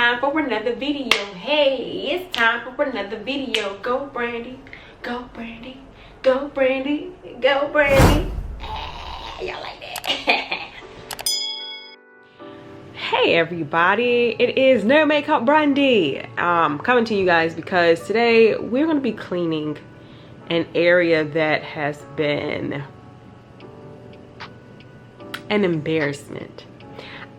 time for another video. Hey, it's time for another video. Go Brandy, go Brandy, go Brandy, go Brandy. Y'all like that? Hey everybody, it is No Makeup Brandy. Coming to you guys because today we're going to be cleaning an area that has been an embarrassment.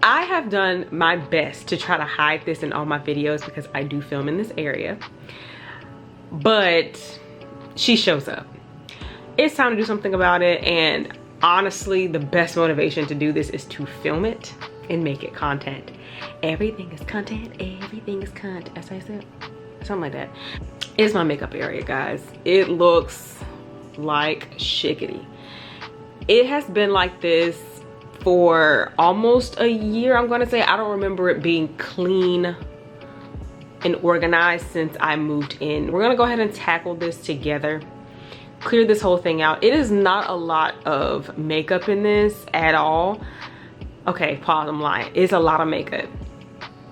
I have done my best to try to hide this in all my videos because I do film in this area, but she shows up. It's time to do something about it, and honestly the best motivation to do this is to film it and make it content. Everything is content, everything is content, as I said, something like that. It's my makeup area, guys. It looks like shiggity. It has been like this for almost a year, I'm gonna say. I don't remember it being clean and organized since I moved in. We're gonna go ahead and tackle this together, clear this whole thing out. It is not a lot of makeup in this at all. Okay, pause, I'm lying. It's a lot of makeup.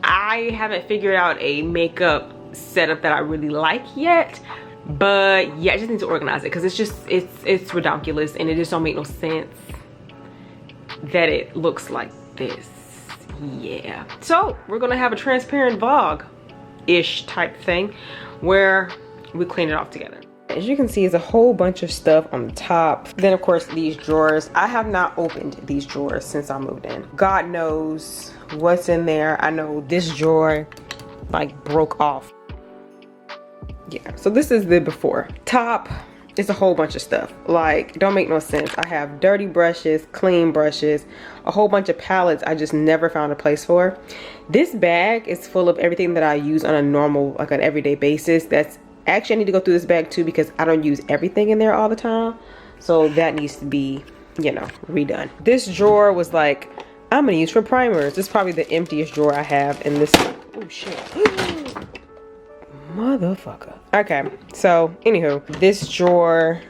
I haven't figured out a makeup setup that I really like yet, but yeah, I just need to organize it because it's just, it's ridiculous and it just don't make no sense that it looks like this. Yeah, so we're gonna have a transparent vlog-ish type thing where we clean it off together. As you can see, it's a whole bunch of stuff on the top. Then of course these drawers. I have not opened these drawers since I moved in. God knows what's in there. I know this drawer like broke off. Yeah, so this is the before. Top, it's a whole bunch of stuff. Like, don't make no sense. I have dirty brushes, clean brushes, a whole bunch of palettes I just never found a place for. This bag is full of everything that I use on a normal, like an everyday basis. That's actually, I need to go through this bag too because I don't use everything in there all the time. So that needs to be, you know, redone. This drawer was like, I'm gonna use for primers. This is probably the emptiest drawer I have in this. Oh shit. Motherfucker. Okay, so anywho, this drawer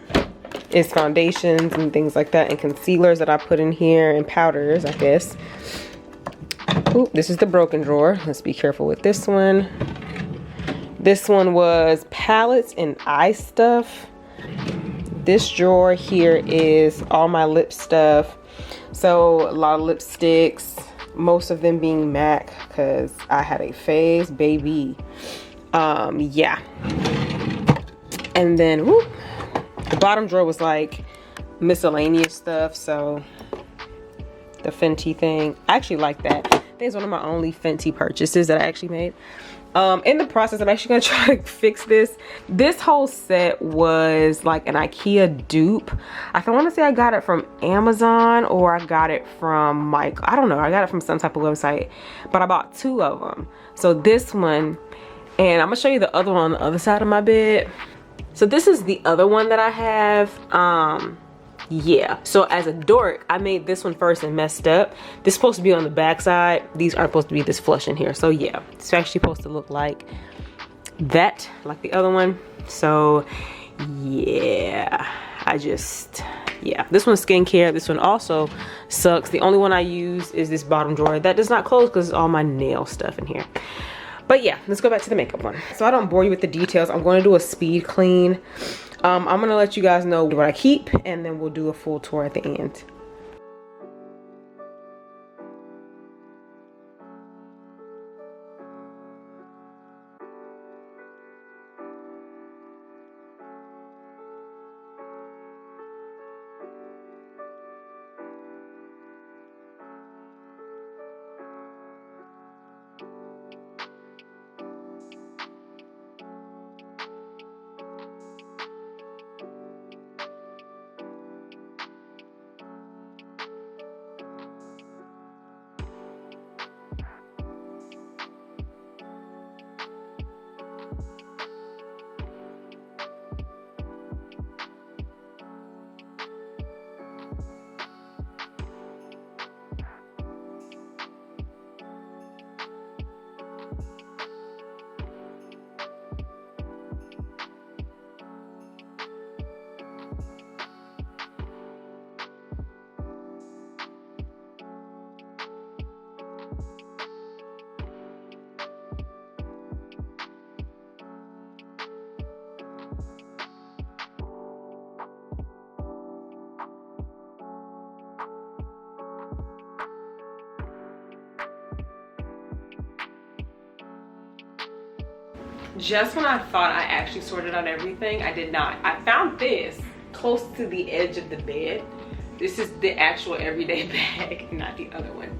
is foundations and things like that and concealers that I put in here and powders, I guess. Ooh, this is the broken drawer. Let's be careful with this one. This one was palettes and eye stuff. This drawer here is all my lip stuff. So a lot of lipsticks, most of them being MAC because I had a phase, baby. Yeah. And then whoop, the bottom drawer was like miscellaneous stuff. So the Fenty thing, I actually like that. I think it's one of my only Fenty purchases that I actually made. In the process, I'm actually gonna try to fix this. This whole set was like an IKEA dupe. I want to say I got it from Amazon or I got it from I don't know. I got it from some type of website, but I bought two of them. So this one, and I'm gonna show you the other one on the other side of my bed. So this is the other one that I have. Yeah, so as a dork, I made this one first and messed up. This is supposed to be on the back side. These aren't supposed to be this flush in here. So yeah, it's actually supposed to look like that, like the other one. So yeah, yeah, this one's skincare. This one also sucks. The only one I use is this bottom drawer. That does not close because it's all my nail stuff in here. But yeah, let's go back to the makeup one. So I don't bore you with the details. I'm going to do a speed clean. I'm gonna let you guys know what I keep and then we'll do a full tour at the end. Just when I thought I actually sorted out everything, I did not. I found this close to the edge of the bed. This is the actual everyday bag, not the other one.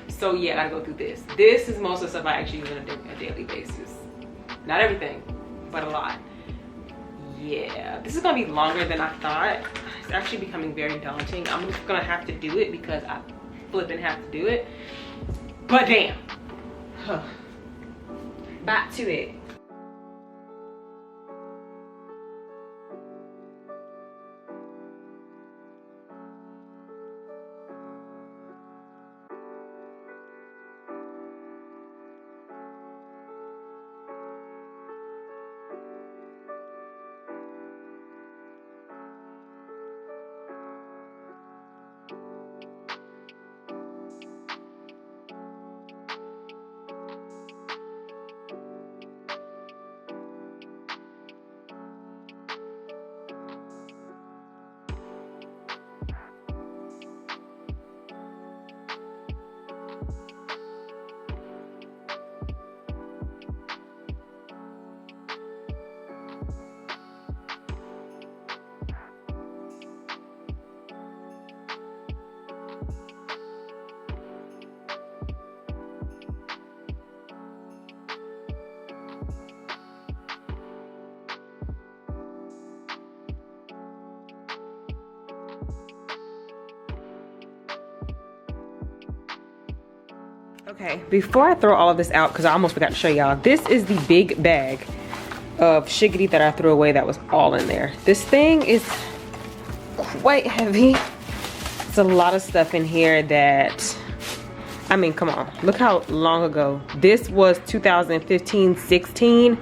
So yeah, I gotta go through this. This is most of the stuff I actually use on a daily basis. Not everything, but a lot. Yeah, this is gonna be longer than I thought. It's actually becoming very daunting. I'm just gonna have to do it because I flipping have to do it. But damn. Huh. Back to it. Okay, before I throw all of this out, because I almost forgot to show y'all, this is the big bag of shiggity that I threw away that was all in there. This thing is quite heavy. It's a lot of stuff in here that, I mean, come on, look how long ago. This was 2015-16.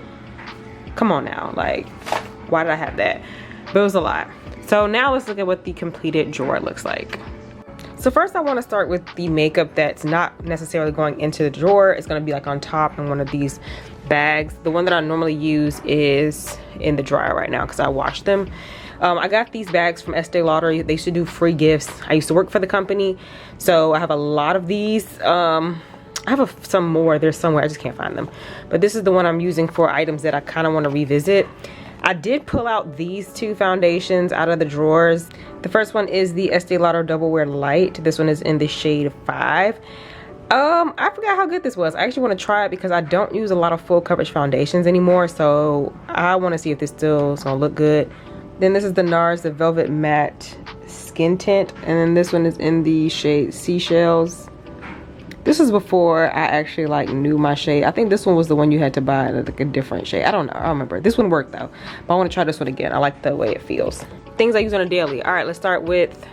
Come on now, like, why did I have that? But it was a lot. So now let's look at what the completed drawer looks like. So first I want to start with the makeup that's not necessarily going into the drawer. It's going to be like on top in one of these bags. The one that I normally use is in the dryer right now because I washed them. I got these bags from Estee Lauder. They used to do free gifts. I used to work for the company, so I have a lot of these. I have some more. There's somewhere, I just can't find them. But this is the one I'm using for items that I kind of want to revisit. I did pull out these two foundations out of the drawers. The first one is the Estee Lauder Double Wear Light. This one is in the shade 5. I forgot how good this was. I actually want to try it because I don't use a lot of full coverage foundations anymore, so I want to see if this still is gonna look good. Then this is the NARS, the Velvet Matte Skin Tint, and then this one is in the shade Seashells. This is before I actually like knew my shade. I think this one was the one you had to buy like a different shade. I don't know, I don't remember. This one worked though, but I want to try this one again. I like the way it feels. Things I use on a daily. All right, let's start with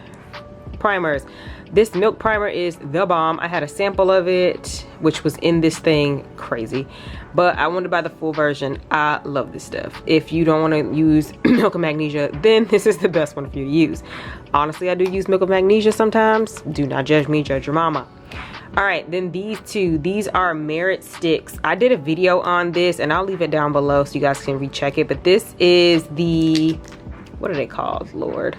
primers. This Milk primer is the bomb. I had a sample of it, which was in this thing, crazy. But I wanted to buy the full version. I love this stuff. If you don't want to use Milk of Magnesia, then this is the best one for you to use. Honestly, I do use Milk of Magnesia sometimes. Do not judge me, judge your mama. All right, then these two, these are Merit Sticks. I did a video on this and I'll leave it down below so you guys can recheck it. But this is the, what are they called, Lord?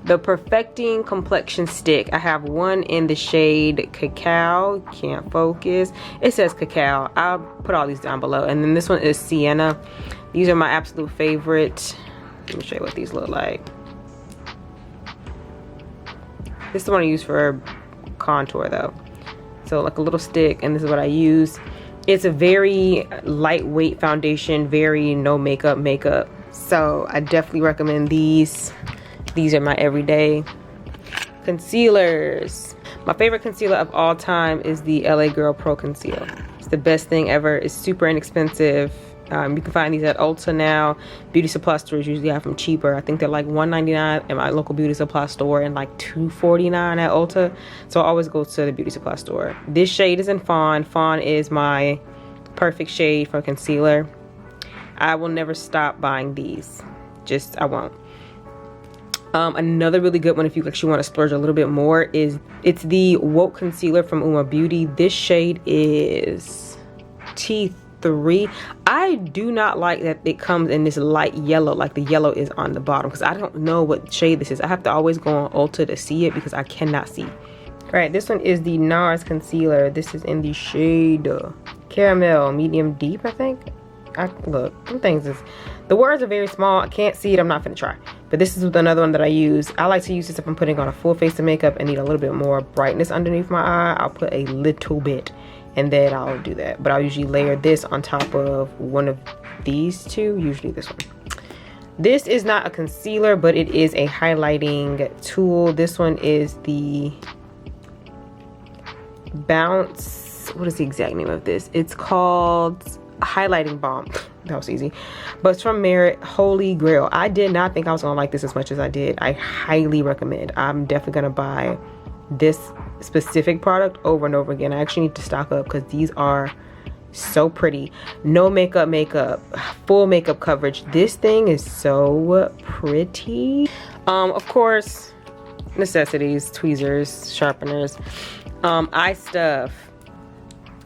The Perfecting Complexion Stick. I have one in the shade Cacao. Can't focus. It says Cacao. I'll put all these down below. And then this one is Sienna. These are my absolute favorite. Let me show you what these look like. This is the one I use for contour though. So like a little stick, and this is what I use. It's a very lightweight foundation, very no makeup. So I definitely recommend these. These are my everyday concealers. My favorite concealer of all time is the LA Girl Pro Conceal. It's the best thing ever. It's super inexpensive. You can find these at Ulta now. Beauty supply stores usually have them cheaper. I think they're like $1.99 at my local beauty supply store and like $2.49 at Ulta. So I always go to the beauty supply store. This shade is in Fawn. Fawn is my perfect shade for concealer. I will never stop buying these. Just, I won't. Another really good one if you actually want to splurge a little bit more is, it's the Woke Concealer from Beauty. This shade is T3. I do not like that it comes in this light yellow, like the yellow is on the bottom, because I don't know what shade this is. I have to always go on Ulta to see it because I cannot see. All right, this one is the NARS concealer. This is in the shade Caramel Medium Deep, I think. Look, some things is, the words are very small. I can't see it. I'm not gonna try. But this is another one that I use. I like to use this if I'm putting on a full face of makeup and need a little bit more brightness underneath my eye. I'll put a little bit and then I'll do that. But I'll usually layer this on top of one of these two, usually this one. This is not a concealer, but it is a highlighting tool. This one is the Bounce, what is the exact name of this? It's called Highlighting Balm. That was easy. But it's from Merit, Holy Grail. I did not think I was gonna like this as much as I did. I highly recommend. I'm definitely gonna buy this specific product over and over again. I actually need to stock up because these are so pretty. No makeup, full makeup coverage. This thing is so pretty. Of course, necessities, tweezers, sharpeners, eye stuff,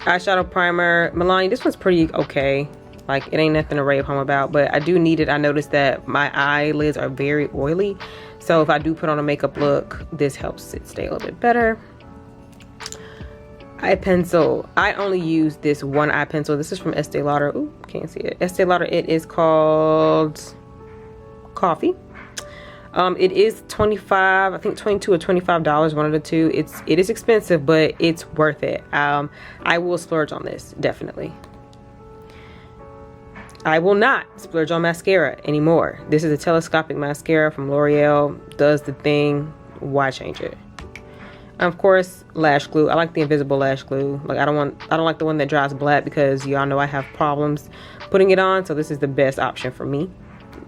eyeshadow primer. Milani, this one's pretty okay. Like, it ain't nothing to rave home about, but I do need it. I noticed that my eyelids are very oily, so if I do put on a makeup look, this helps it stay a little bit better. Eye pencil. I only use this one eye pencil. This is from Estee Lauder. Ooh, can't see it. Estee Lauder. It is called Coffee. It is 25, I think 22 or $25, one of the two. It is expensive, but it's worth it. I will splurge on this, definitely. I will not splurge on mascara anymore. This is a telescopic mascara from L'Oreal. Does the thing. Why change it? Of course, lash glue. I like the invisible lash glue. Like, I don't like the one that dries black because y'all know I have problems putting it on. So this is the best option for me.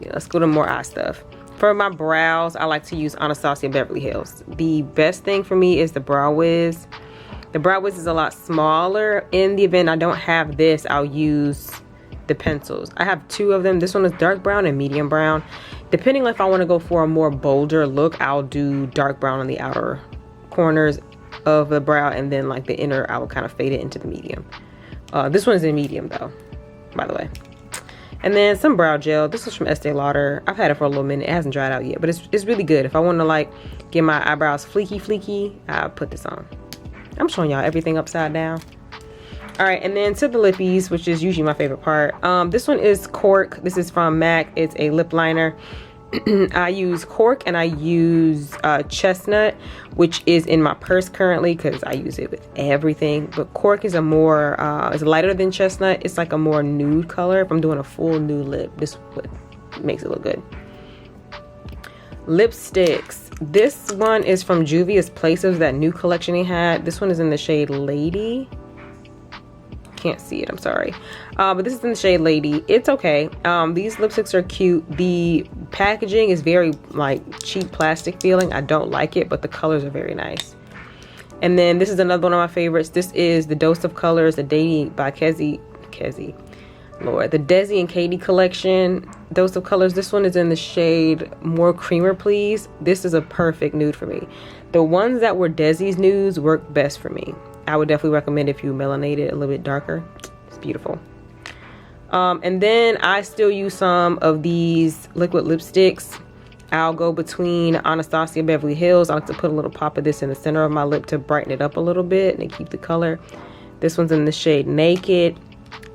Yeah, let's go to more eye stuff. For my brows, I like to use Anastasia Beverly Hills. The best thing for me is the Brow Wiz. The Brow Wiz is a lot smaller. In the event I don't have this, I'll use the pencils. I have two of them. This one is dark brown and medium brown. Depending on if I want to go for a more bolder look, I'll do dark brown on the outer corners of the brow, and then like the inner, I will kind of fade it into the medium. This one is in medium though, by the way. And then some brow gel. This is from Estee Lauder. I've had it for a little minute. It hasn't dried out yet, but it's really good. If I want to like get my eyebrows fleeky, I'll put this on. I'm showing y'all everything upside down. All right, and then to the lippies, which is usually my favorite part. This one is Cork. This is from MAC. It's a lip liner. I use Cork and I use Chestnut, which is in my purse currently because I use it with everything. But Cork is a more, it's lighter than Chestnut. It's like a more nude color. If I'm doing a full nude lip, this makes it look good. Lipsticks. This one is from Juvia's Places, that new collection he had. This one is in the shade Lady. Can't see it, I'm sorry, but this is in the shade Lady. It's okay. These lipsticks are cute. The packaging is very like cheap plastic feeling. I don't like it, but the colors are very nice. And then this is another one of my favorites. This is the Dose of Colors, the Dating by the Desi and Katie collection. Dose of Colors. This one is in the shade More Creamer Please. This is a perfect nude for me. The ones that were Desi's nudes work best for me. I would definitely recommend if you melanate it a little bit darker. It's beautiful. And then I still use some of these liquid lipsticks. I'll go between Anastasia Beverly Hills. I like to put a little pop of this in the center of my lip to brighten it up a little bit and keep the color. This one's in the shade Naked.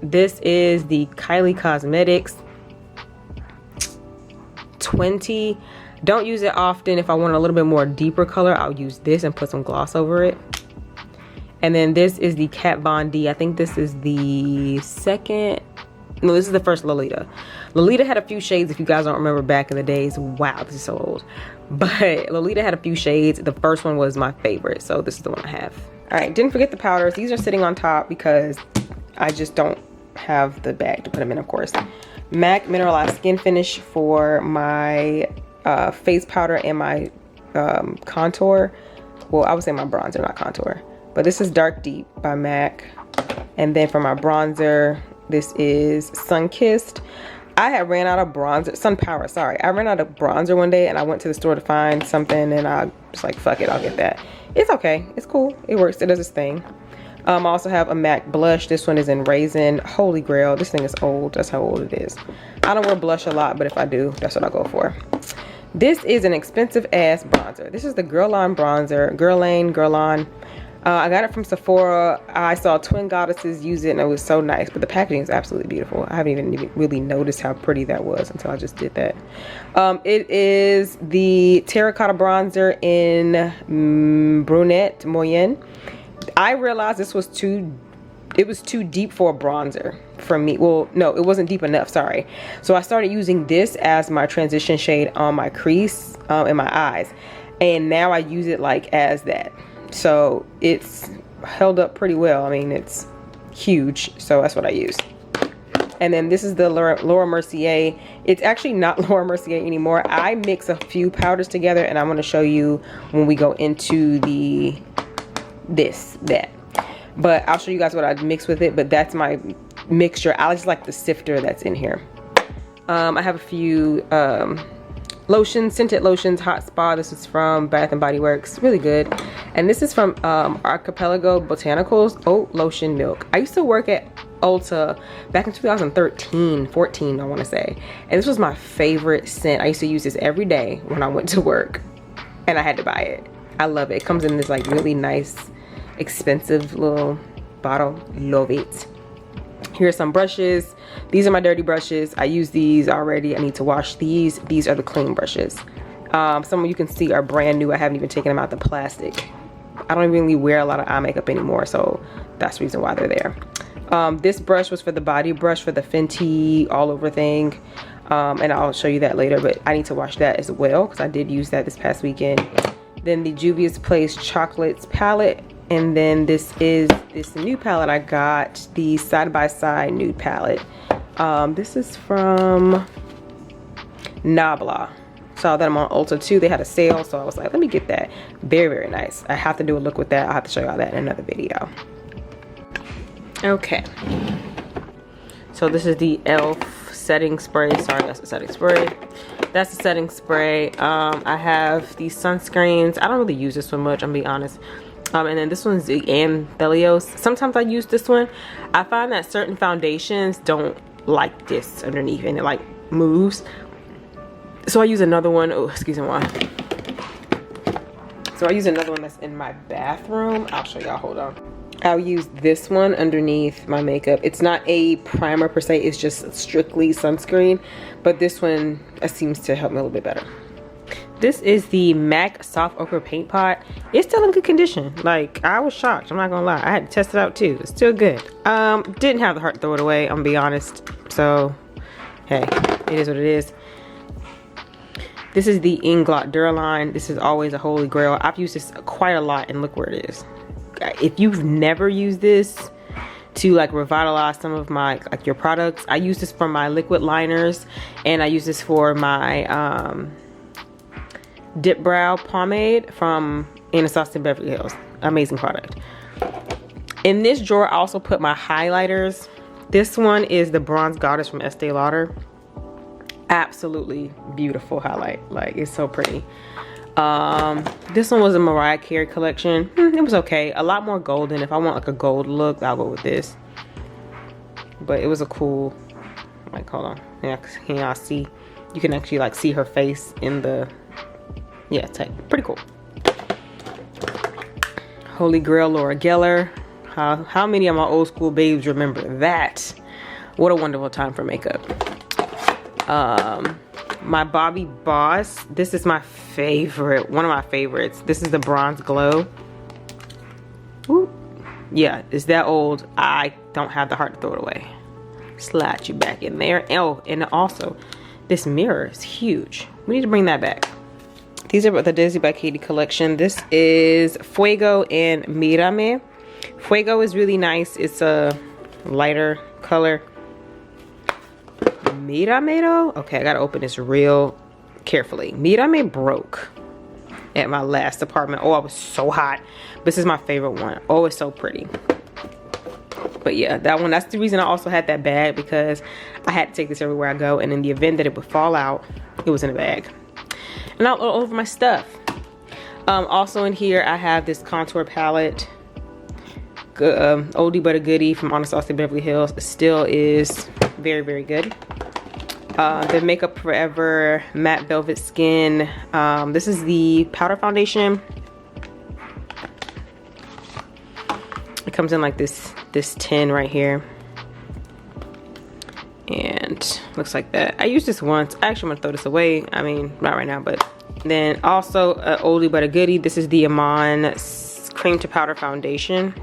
This is the Kylie Cosmetics 20. Don't use it often. If I want a little bit more deeper color, I'll use this and put some gloss over it. And then this is the Kat Von D. I think this is the second. No, this is the first Lolita. Lolita had a few shades, if you guys don't remember back in the days. Wow, this is so old. But Lolita had a few shades. The first one was my favorite, so this is the one I have. All right, didn't forget the powders. These are sitting on top because I just don't have the bag to put them in, of course. MAC Mineralized Skin Finish for my face powder and my contour. Well, I would say my bronzer, not contour. But this is Dark Deep by MAC. And then for my bronzer, this is Sunkissed. I had ran out of bronzer, Sun Power, sorry. I ran out of bronzer one day and I went to the store to find something and I was like, fuck it, I'll get that. It's okay, it's cool, it works, it does its thing. I also have a MAC blush. This one is in Raisin. Holy Grail, this thing is old, that's how old it is. I don't wear blush a lot, but if I do, that's what I go for. This is an expensive ass bronzer. This is the Guerlain bronzer, Guerlain. I got it from Sephora. I saw Twin Goddesses use it and it was so nice, but the packaging is absolutely beautiful. I haven't even really noticed how pretty that was until I just did that. It is the Terracotta Bronzer in Brunette Moyenne. I realized this was too deep for a bronzer for me. Well, no, it wasn't deep enough, sorry. So I started using this as my transition shade on my crease in my eyes. And now I use it like as that. So it's held up pretty well. I mean, it's huge, so that's what I use. And then this is the Laura Mercier. It's actually not Laura Mercier anymore. I mix a few powders together and I'm going to show you when we go into that. But I'll show you guys what I mix with it, but that's my mixture. I just like the sifter that's in here. I have a few lotions, scented lotions, Hot Spa. This is from Bath and Body Works, really good. And this is from Archipelago Botanicals Oat Lotion Milk. I used to work at Ulta back in 2013, 14, I want to say. And this was my favorite scent. I used to use this every day when I went to work and I had to buy it. I love it. It comes in this like really nice, expensive little bottle. Love it. Here are some brushes. These are my dirty brushes. I use these already. I need to wash these. These are the clean brushes. Some of you can see are brand new. I haven't even taken them out the plastic. I don't really wear a lot of eye makeup anymore, so that's the reason why they're there. This brush was for the body brush for the Fenty all over thing. And I'll show you that later, but I need to wash that as well because I did use that this past weekend. Then the Juvia's Place Chocolates palette. And then this is this new palette I got, the Side by Side Nude palette. This is from Nabla. Saw that I'm on Ulta too. They had a sale, so I was like, let me get that. Very, very nice. I have to do a look with that. I'll have to show y'all that in another video. Okay. So this is the e.l.f. setting spray. Sorry, that's the setting spray. That's the setting spray. I have these sunscreens. I don't really use this one much, I'm gonna be honest. And then this one's the Anthelios. Sometimes I use this one. I find that certain foundations don't like this underneath and it like moves. So I use another one. Oh, excuse me. So I use another one that's in my bathroom. I'll show y'all, hold on. I'll use this one underneath my makeup. It's not a primer per se, it's just strictly sunscreen. But this one seems to help me a little bit better. This is the MAC Soft Ochre Paint Pot. It's still in good condition. Like, I was shocked, I'm not gonna lie. I had to test it out too. It's still good. Didn't have the heart to throw it away, I'm gonna be honest. So, hey, it is what it is. This is the Inglot Duraline. This is always a holy grail. I've used this quite a lot and look where it is. If you've never used this to like revitalize some of my, like your products, I use this for my liquid liners and I use this for my, Dip Brow Pomade from Anastasia Beverly Hills. Amazing product. In this drawer, I also put my highlighters. This one is the Bronze Goddess from Estee Lauder. Absolutely beautiful highlight. Like, it's so pretty. This one was a Mariah Carey collection. It was okay. A lot more golden. If I want like a gold look, I'll go with this. But it was a cool, like, hold on. Yeah, can y'all see? You can actually like see her face in the, yeah, it's like pretty cool. Holy Grail Laura Geller. How many of my old school babes remember that? What a wonderful time for makeup. My Bobbi Boss. This is my favorite, one of my favorites. This is the Bronze Glow. Woo. Yeah, it's that old. I don't have the heart to throw it away. Slide you back in there. Oh, and also, this mirror is huge. We need to bring that back. These are the Daisy by Katie collection. This is Fuego and Mírame. Fuego is really nice. It's a lighter color. Mírame though? Okay, I gotta open this real carefully. Mírame broke at my last apartment. Oh, I was so hot. This is my favorite one. Oh, it's so pretty. But yeah, that one, that's the reason I also had that bag, because I had to take this everywhere I go, and in the event that it would fall out, it was in a bag. And all over my stuff. Also in here, I have this contour palette. Oldie but a goodie from Anastasia Beverly Hills. Still is very, very good. The Makeup Forever Matte Velvet Skin. This is the powder foundation. It comes in like this tin right here. And looks like that. I used this once. Actually, I'm gonna throw this away. I mean, not right now, but then also a oldie but a goodie. This is the Amon Cream to Powder Foundation.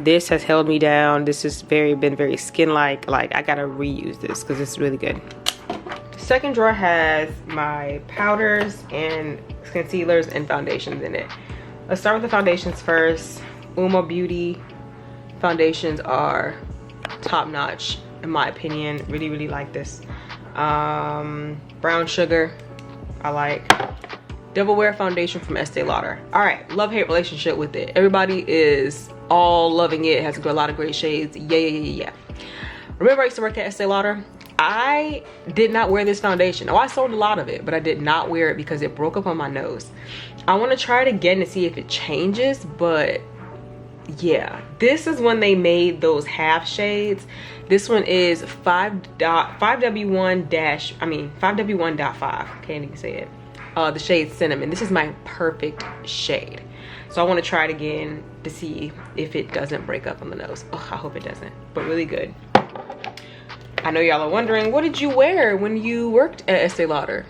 This has held me down. This has been very skin-like. Like, I gotta reuse this because it's really good. The second drawer has my powders and concealers and foundations in it. Let's start with the foundations first. Beaute foundations are top-notch in my opinion. Really like this. Brown Sugar, I like. Double Wear foundation from Estee Lauder. All right, love-hate relationship with it. Everybody is all loving it. It has a lot of great shades. Yeah. Remember I used to work at Estee Lauder? I did not wear this foundation. Oh, I sold a lot of it, but I did not wear it because it broke up on my nose. I want to try it again to see if it changes, but yeah, this is when they made those half shades. This one is 5W1-5. Can't even say it. The shade Cinnamon. This is my perfect shade. So I want to try it again to see if it doesn't break up on the nose. Oh, I hope it doesn't, but really good. I know y'all are wondering, what did you wear when you worked at Estee Lauder?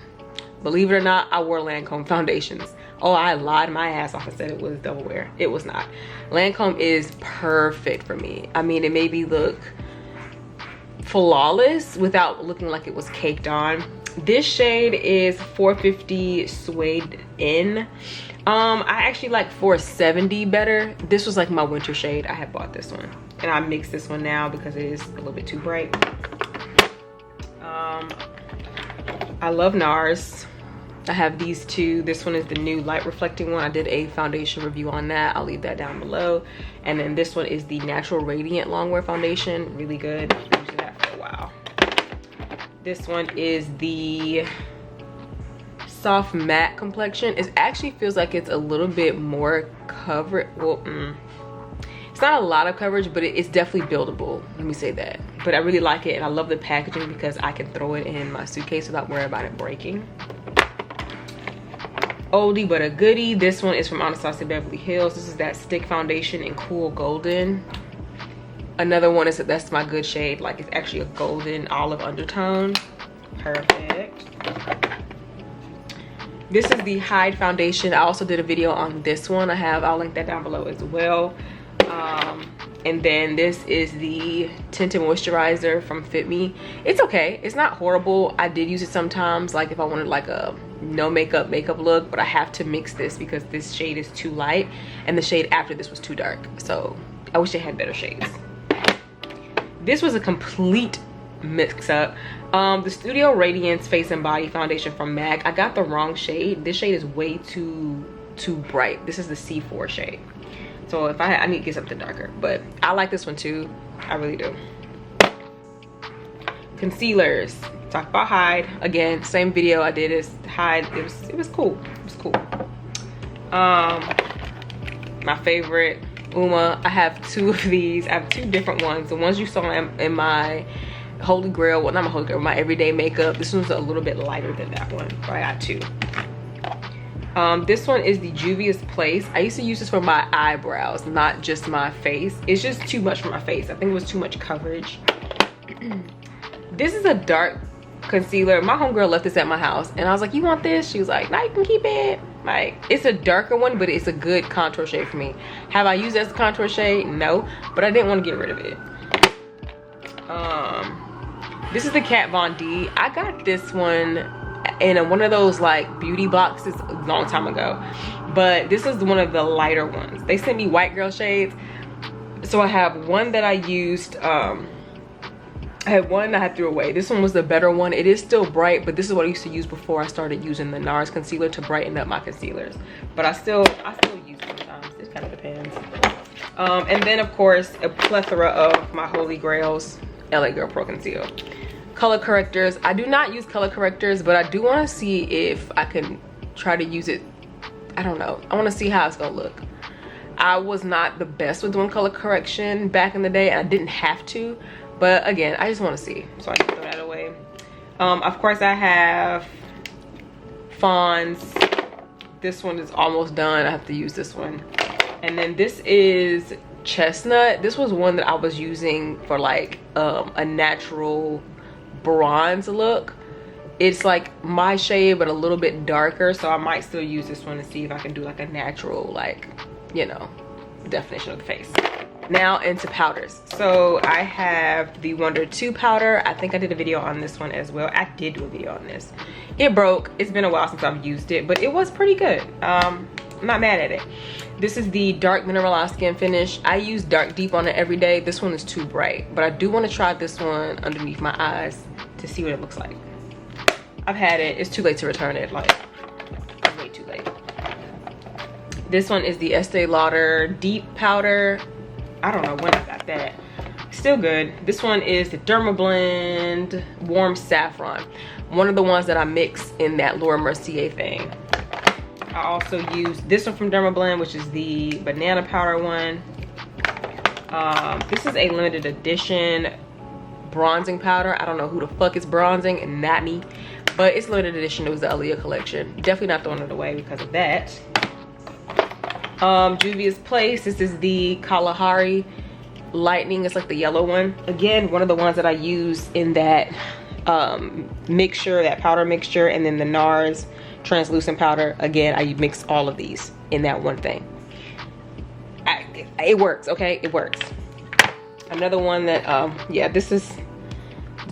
Believe it or not, I wore Lancome foundations. Oh, I lied my ass off and said it was Double Wear. It was not. Lancome is perfect for me. I mean, it made me look flawless without looking like it was caked on. This shade is 450 Suede In. I actually like 470 better. This was like my winter shade. I had bought this one. And I mixed this one now because it is a little bit too bright. I love NARS. I have these two. This one is the new light reflecting one. I did a foundation review on that. I'll leave that down below. And then this one is the Natural Radiant Longwear foundation. Really good. I've been using that for a while. This one is the Soft Matte Complexion. It actually feels like it's a little bit more coverage. Well, it's not a lot of coverage, but it's definitely buildable. Let me say that. But I really like it, and I love the packaging because I can throw it in my suitcase without worrying about it breaking. Oldie but a goodie. This one is from Anastasia Beverly Hills. This is that stick foundation in Cool Golden. Another one is that's my good shade. Like, it's actually a golden olive undertone. Perfect. This is the Hide foundation. I also did a video on this one. I'll link that down below as well. And then this is the tinted moisturizer from Fit Me. It's okay. It's not horrible. I did use it sometimes, like if I wanted like a no makeup look, but I have to mix this because this shade is too light and the shade after this was too dark. So I wish they had better shades. This was a complete mix up. The Studio Radiance Face and Body foundation from MAC. I got the wrong shade. This shade is way too bright. This is the C4 shade. So if I need to get something darker, but I like this one too. I really do. Concealers. Talk about Hide. Again, same video I did is Hide. It was cool. It was cool. My favorite, Uma. I have two of these. I have two different ones. The ones you saw in my Holy Grail, well, not my Holy Grail, my everyday makeup. This one's a little bit lighter than that one, but I got two. This one is the Juvia's Place. I used to use this for my eyebrows, not just my face. It's just too much for my face. I think it was too much coverage. This is a dark concealer. My homegirl left this at my house and I was like, you want this? She was like, no, you can keep it. Like, it's a darker one, but it's a good contour shade for me. Have I used it as a contour shade? No, but I didn't want to get rid of it. This is the Kat Von D. I got this one in one of those like beauty boxes a long time ago, but this is one of the lighter ones. They sent me white girl shades, so I have one that I used. I had one that I threw away. This one was the better one. It is still bright, but this is what I used to use before I started using the NARS concealer to brighten up my concealers. But I still use it sometimes. It kind of depends. And then of course a plethora of my holy grails. LA Girl Pro Conceal. Color correctors. I do not use color correctors, but I do want to see if I can try to use it. I don't know. I want to see how it's gonna look. I was not the best with doing color correction back in the day, and I didn't have to, but again, I just want to see, so I can throw that away. Of course I have Fawns. This one is almost done. I have to use this one. And then this is Chestnut. This was one that I was using for like a natural bronze look. It's like my shade but a little bit darker, so I might still use this one to see if I can do like a natural, like, you know, definition of the face. Now into powders. So I have the Wonder 2 powder. I think I did a video on this one as well. I did do a video on this. It broke. It's been a while since I've used it, but it was pretty good. I'm not mad at it. This is the Dark Mineralized Skin Finish. I use Dark Deep on it every day. This one is too bright, but I do want to try this one underneath my eyes to see what it looks like. I've had it. It's too late to return it. Like, way too late. This one is the Estee Lauder Deep Powder. I don't know when I got that. Still good. This one is the Dermablend Warm Saffron. One of the ones that I mix in that Laura Mercier thing. I also use this one from Dermablend, which is the banana powder one. This is a limited edition bronzing powder. I don't know who the fuck is bronzing, and not me, but it's limited edition. It was the Aaliyah collection. Definitely not throwing it away because of that. Juvia's Place. This is the Kalahari Lightning. It's like the yellow one. Again, one of the ones that I use in that mixture, that powder mixture, and then the NARS translucent powder. Again, I mix all of these in that one thing. It works, okay? It works. Another one that, yeah, this is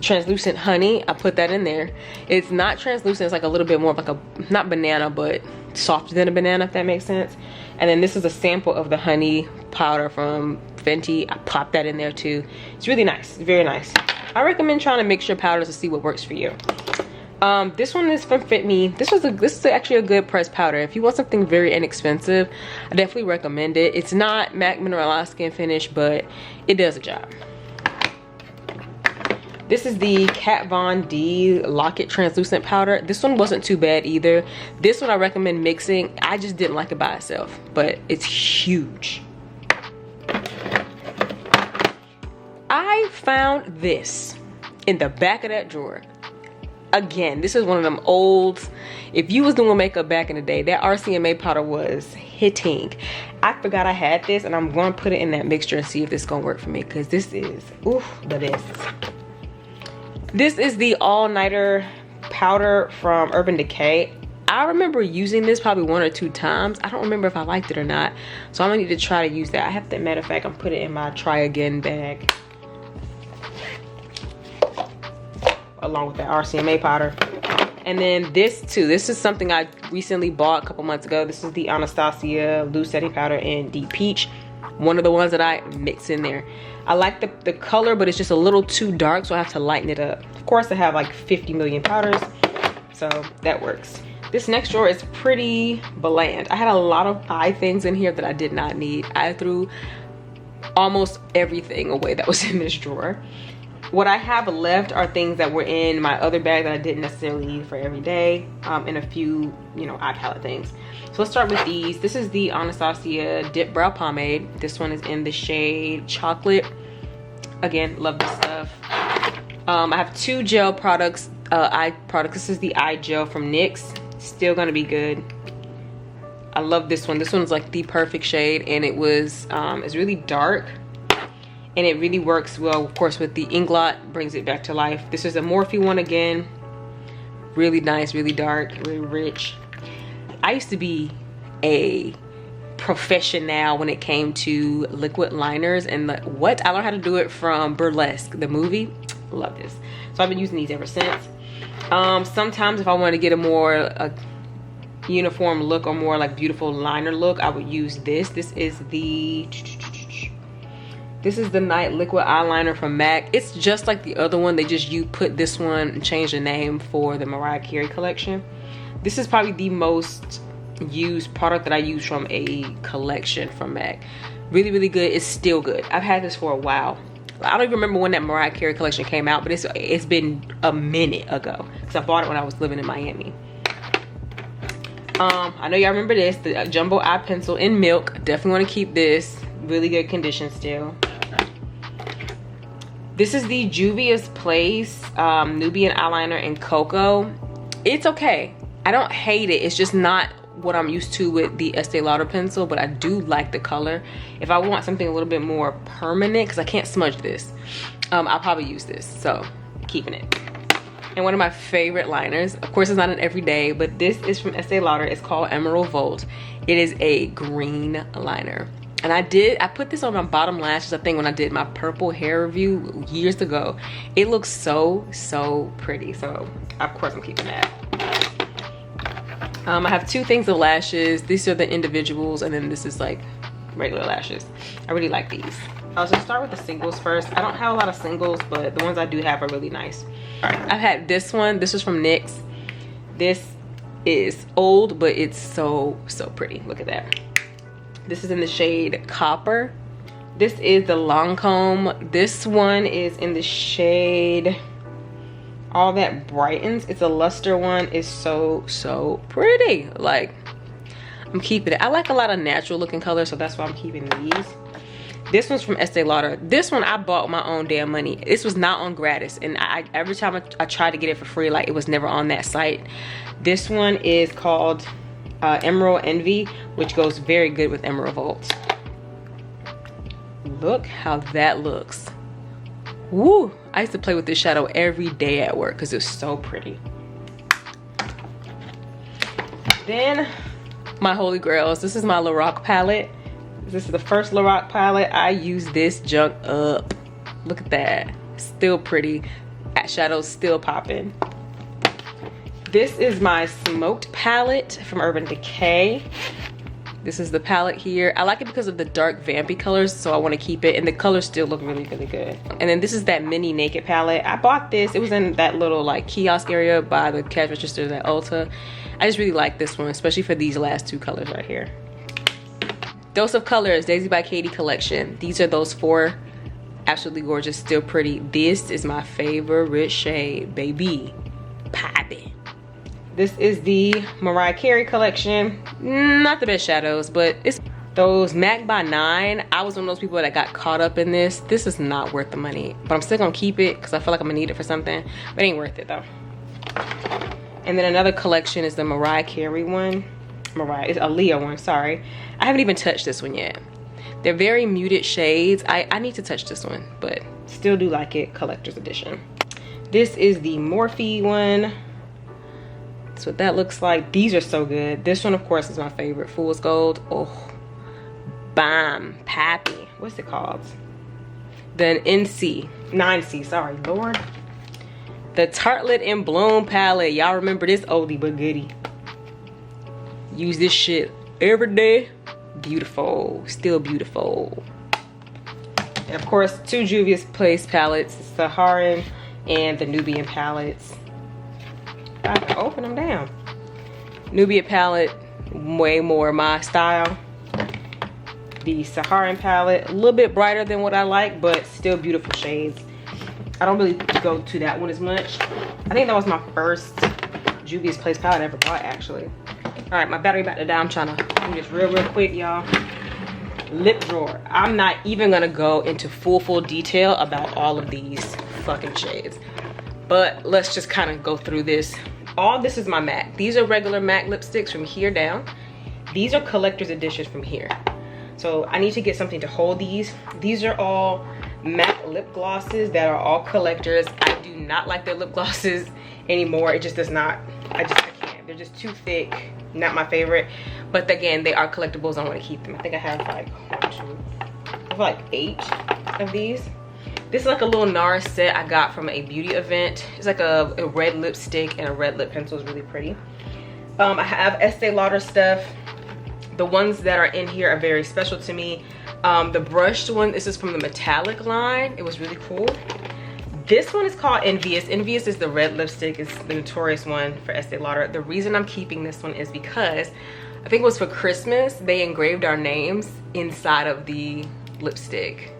translucent honey. I put that in there. It's not translucent. It's like a little bit more of like a, not banana, but softer than a banana, if that makes sense. And then this is a sample of the honey powder from Fenty. I popped that in there too. It's really nice. Very nice. I recommend trying to mix your powders to see what works for you. This one is from Fit Me. This is actually a good pressed powder. If you want something very inexpensive, I definitely recommend it. It's not MAC Mineralized Skin Finish, but it does a job. This is the Kat Von D Lock-It Translucent Powder. This one wasn't too bad either. This one I recommend mixing. I just didn't like it by itself, but it's huge. I found this in the back of that drawer. Again, this is one of them old, if you was doing makeup back in the day, that RCMA powder was hitting. I forgot I had this, and I'm going to put it in that mixture and see if this is going to work for me, because this is, oof, the best. This is the All Nighter powder from Urban Decay. I remember using this probably 1 or 2 times. I don't remember if I liked it or not, so I'm gonna need to try to use that. I have to, matter of fact, I'm putting it in my try again bag along with that RCMA powder. And then this too, this is something I recently bought a couple months ago. This is the Anastasia Loose Setting Powder in Deep Peach. One of the ones that I mix in there. I like the color, but it's just a little too dark, so I have to lighten it up. Of course, I have like 50 million powders, so that works. This next drawer is pretty bland. I had a lot of eye things in here that I did not need. I threw almost everything away that was in this drawer. What I have left are things that were in my other bag that I didn't necessarily need for every day, and a few, you know, eye palette things. So let's start with these. This is the Anastasia Dip Brow Pomade. This one is in the shade Chocolate. Again, love this stuff. I have 2 gel products, eye products. This is the eye gel from NYX. Still gonna be good. I love this one. This one's like the perfect shade, and it was, it's really dark. And it really works well, of course, with the Inglot, brings it back to life. This is a Morphe one again. Really nice, really dark, really rich. I used to be a professional when it came to liquid liners, and I learned how to do it from Burlesque, the movie. Love this. So I've been using these ever since. Sometimes if I want to get a more uniform look or more like beautiful liner look, I would use this. This is the Night Liquid Eyeliner from MAC. It's just like the other one. They just, you put this one and change the name for the Mariah Carey collection. This is probably the most used product that I use from a collection from MAC. Really, really good. It's still good. I've had this for a while. I don't even remember when that Mariah Carey collection came out, but it's been a minute ago because I bought it when I was living in Miami. I know y'all remember this, the Jumbo Eye Pencil in Milk. Definitely want to keep this. Really good condition still. This is the Juvia's Place Nubian eyeliner in Cocoa. It's okay. I don't hate it. It's just not what I'm used to with the Estee Lauder pencil, but I do like the color. If I want something a little bit more permanent, because I can't smudge this, I'll probably use this, so keeping it. And one of my favorite liners, of course it's not an everyday, but this is from Estee Lauder. It's called Emerald Volt. It is a green liner. And I put this on my bottom lashes, I think, when I did my purple hair review years ago. It looks so, so pretty. So of course I'm keeping that. I have two things of lashes. These are the individuals, and then this is like regular lashes. I really like these. So start with the singles first. I don't have a lot of singles, but the ones I do have are really nice. All right, I've had this one. This is from NYX. This is old, but it's so, so pretty. Look at that. This is in the shade Copper. This is the Lancome. This one is in the shade All That Brightens. It's a luster one. It's so, so pretty. Like, I'm keeping it. I like a lot of natural looking colors, so that's why I'm keeping these. This one's from Estee Lauder. This one I bought my own damn money. This was not on gratis, and every time I tried to get it for free, like, it was never on that site. This one is called Emerald Envy, which goes very good with Emerald Volt. Look how that looks. Woo! I used to play with this shadow every day at work because it's so pretty. Then my holy grails. This is my Lorac palette. This is the first Lorac palette. I use this junk up. Look at that. Still pretty. Shadows still popping. This is my Smoked palette from Urban Decay. This is the palette here. I like it because of the dark vampy colors, so I want to keep it, and the colors still look really, really good. And then this is that mini Naked palette. I bought this. It was in that little like kiosk area by the cash registers at Ulta. I just really like this one, especially for these last two colors right here. Dose of Colors, Daisy by Katie collection. These are those four. Absolutely gorgeous, still pretty. This is my favorite shade, baby. Poppin'. This is the Mariah Carey collection. Not the best shadows, but it's those MAC by 9. I was one of those people that got caught up in this. This is not worth the money, but I'm still gonna keep it because I feel like I'm gonna need it for something. But it ain't worth it though. And then another collection is the Mariah Carey one. It's a Leah one, sorry. I haven't even touched this one yet. They're very muted shades. I need to touch this one, but still do like it, collector's edition. This is the Morphe one. That's what that looks like. These are so good. This one, of course, is my favorite, Fool's Gold. Oh, bam, pappy. What's it called? The 9C, sorry, Lord. The Tartelette in Bloom palette. Y'all remember this oldie but goodie. Use this shit every day. Beautiful, still beautiful. And of course, two Juvia's Place palettes, Saharan and the Nubian palettes. I can open them down. Nubian palette, way more my style. The Saharan palette, a little bit brighter than what I like, but still beautiful shades. I don't really go to that one as much. I think that was my first Juvia's Place palette I ever bought, actually. All right, my battery about to die. I'm trying to do this real quick, y'all. Lip drawer. I'm not even gonna go into full detail about all of these fucking shades, but let's just kind of go through this. All this is my MAC. These are regular MAC lipsticks from here down. These are collector's editions from here. So I need to get something to hold these. These are all MAC lip glosses that are all collectors. I do not like their lip glosses anymore. It just does not, I can't. They're just too thick. Not my favorite. But again, they are collectibles. I want to keep them. I think I have like 8 of these. This is like a little NARS set I got from a beauty event. It's like a red lipstick and a red lip pencil. Is really pretty. I have Estee Lauder stuff. The ones that are in here are very special to me. The brushed one, this is from the metallic line. It was really cool. This one is called Envious. Envious is the red lipstick. It's the notorious one for Estee Lauder. The reason I'm keeping this one is because I think it was for Christmas. They engraved our names inside of the lipstick.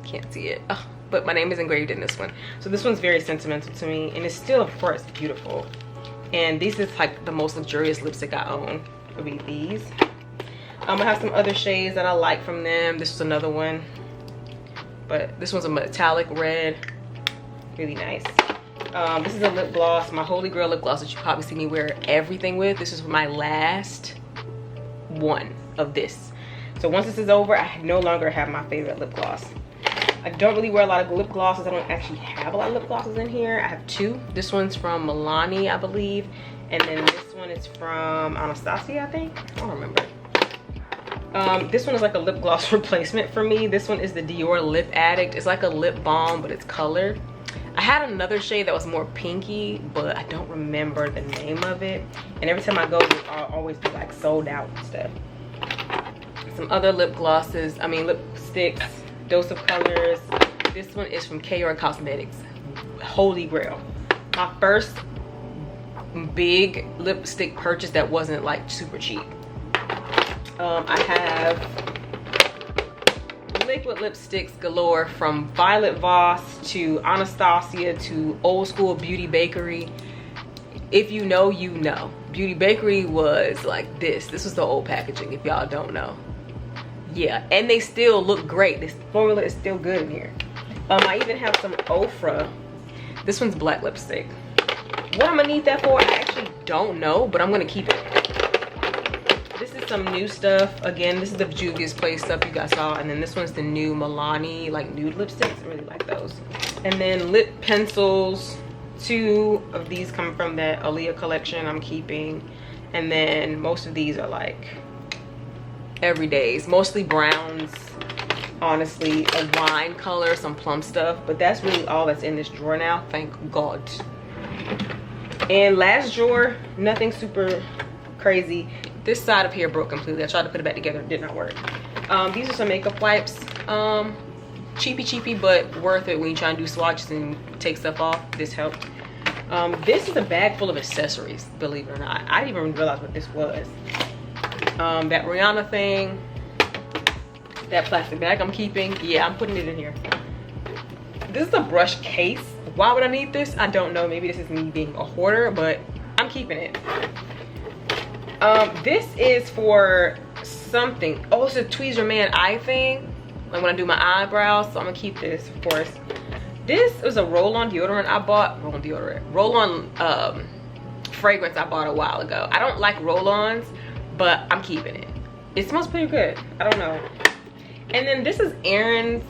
Can't see it. Oh, but my name is engraved in this one. So this one's very sentimental to me, and it's still, of course, beautiful. And this is like the most luxurious lipstick I own. It'll be these. I have some other shades that I like from them. This was another one, but this one's a metallic red. Really nice. This is a lip gloss, my holy grail lip gloss that you probably see me wear everything with. This is my last one of this. So once this is over, I no longer have my favorite lip gloss. I don't really wear a lot of lip glosses. I don't actually have a lot of lip glosses in here. I have two. This one's from Milani, I believe. And then this one is from Anastasia, I think. I don't remember. This one is like a lip gloss replacement for me. This one is the Dior Lip Addict. It's like a lip balm, but it's colored. I had another shade that was more pinky, but I don't remember the name of it. And every time I go, I'll always be like sold out and stuff. Some other lip glosses, I mean lipsticks, Dose of Colors. This one is from Hera Cosmetics. Holy grail. My first big lipstick purchase that wasn't like super cheap. I have liquid lipsticks galore, from Violet Voss to Anastasia to Old School Beauty Bakery. If you know, you know. Beauty Bakery was like this. This was the old packaging, if y'all don't know. Yeah, and they still look great. This formula is still good in here. I even have some Ofra. This one's black lipstick. What I'm gonna need that for, I actually don't know, but I'm gonna keep it. This is some new stuff. Again, this is the Juvia's Place stuff you guys saw, and then this one's the new Milani like nude lipsticks. I really like those. And then lip pencils. Two of these come from that Aaliyah collection I'm keeping, and then most of these are like everydays, mostly browns. Honestly, a wine color, some plum stuff, but that's really all that's in this drawer now, thank God. And last drawer, nothing super crazy. This side of here broke completely. I tried to put it back together, it did not work. These are some makeup wipes. Cheapy, but worth it when you try and do swatches and take stuff off. This helped. This is a bag full of accessories, believe it or not. I didn't even realize what this was. That Rihanna thing, that plastic bag I'm keeping. Yeah, I'm putting it in here. This is a brush case. Why would I need this? I don't know. Maybe this is me being a hoarder, but I'm keeping it. This is for something. Oh, it's a Tweezer Man eye thing, like when I do my eyebrows. So I'm gonna keep this, of course. This was a roll-on deodorant I bought. Roll-on fragrance I bought a while ago. I don't like roll-ons, but I'm keeping it. It smells pretty good. I don't know. And then this is Erin's.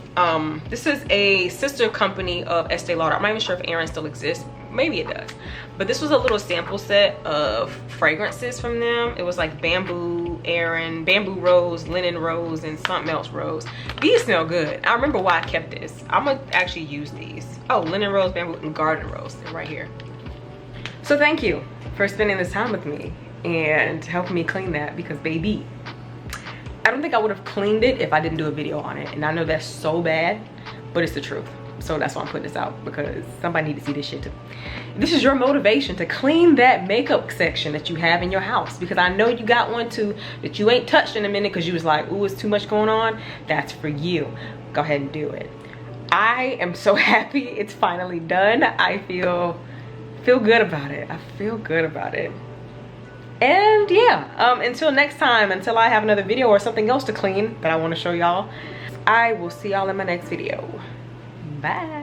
This is a sister company of Estee Lauder. I'm not even sure if Erin still exists. Maybe it does. But this was a little sample set of fragrances from them. It was like bamboo Erin, bamboo rose, linen rose, and something else rose. These smell good. I remember why I kept this. I'm gonna actually use these. Oh, linen rose, bamboo, and garden rose. They're right here. So thank you for spending this time with me and helping me clean that, because baby, I don't think I would have cleaned it if I didn't do a video on it. And I know that's so bad, but it's the truth. So that's why I'm putting this out, because somebody needs to see this shit too. This is your motivation to clean that makeup section that you have in your house, because I know you got one too that you ain't touched in a minute because you was like, ooh, it's too much going on. That's for you. Go ahead and do it. I am so happy it's finally done. I feel good about it. I feel good about it. And yeah, until next time, until I have another video or something else to clean that I want to show y'all, I will see y'all in my next video. Bye.